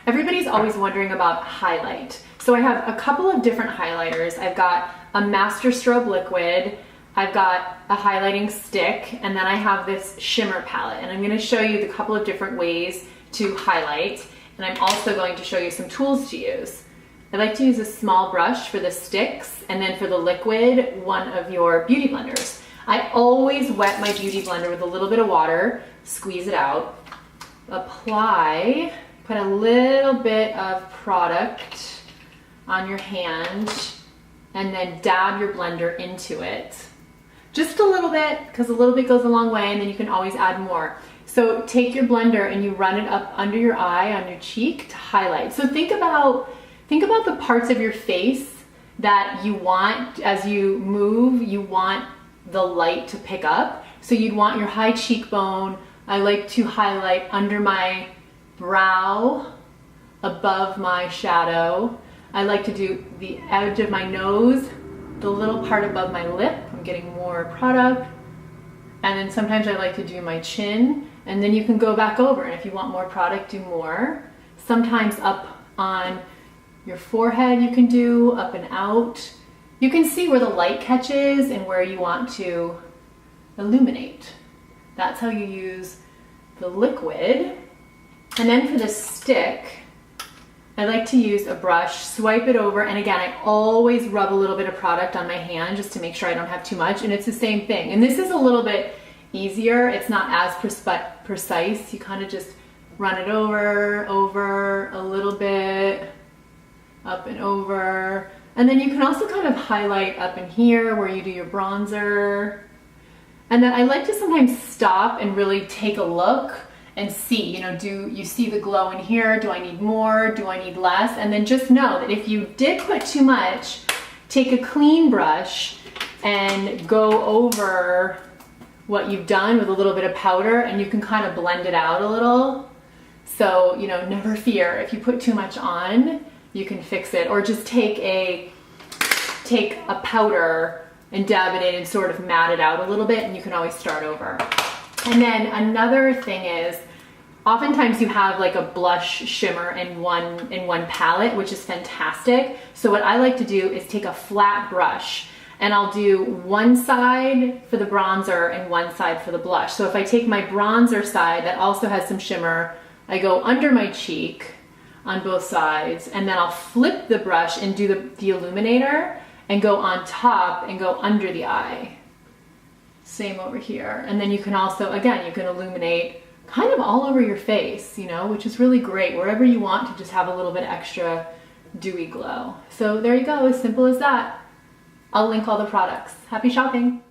Everybody's always wondering about highlight. So I have a couple of different highlighters. I've got a Master Strobe liquid, I've got a highlighting stick, and then I have this shimmer palette. And I'm gonna show you the couple of different ways to highlight. And I'm also going to show you some tools to use. I like to use a small brush for the sticks, and then for the liquid, one of your beauty blenders. I always wet my beauty blender with a little bit of water, squeeze it out, apply, put a little bit of product on your hand, and then dab your blender into it. Just a little bit, because a little bit goes a long way, and then you can always add more. So take your blender and you run it up under your eye, on your cheek to highlight. So think about the parts of your face that you want, as you move, you want the light to pick up. So you'd want your high cheekbone. I like to highlight under my brow, above my shadow. I like to do the edge of my nose, the little part above my lip. I'm getting more product. And then sometimes I like to do my chin, and then you can go back over. And if you want more product, do more. Sometimes up on your forehead you can do, up and out. You can see where the light catches and where you want to illuminate. That's how you use the liquid. And then for the stick, I like to use a brush, swipe it over, and again, I always rub a little bit of product on my hand just to make sure I don't have too much, and it's the same thing. And this is a little bit easier. It's not as precise. You kind of just run it over, a little bit, up and over. And then you can also kind of highlight up in here where you do your bronzer. And then I like to sometimes stop and really take a look and see, do you see the glow in here? Do I need more? Do I need less? And then just know that if you did put too much, take a clean brush and go over what you've done with a little bit of powder, and you can kind of blend it out a little. So, never fear. If you put too much on, you can fix it. Or just take a powder and dab it in and sort of mat it out a little bit, and you can always start over. And then another thing is, oftentimes you have like a blush shimmer in one palette, which is fantastic. So what I like to do is take a flat brush, and I'll do one side for the bronzer and one side for the blush. So if I take my bronzer side that also has some shimmer, I go under my cheek on both sides, and then I'll flip the brush and do the illuminator and go on top and go under the eye. Same over here. And then you can also, again, you can illuminate kind of all over your face, which is really great, wherever you want to just have a little bit extra dewy glow. So there you go, as simple as that. I'll link all the products. Happy shopping.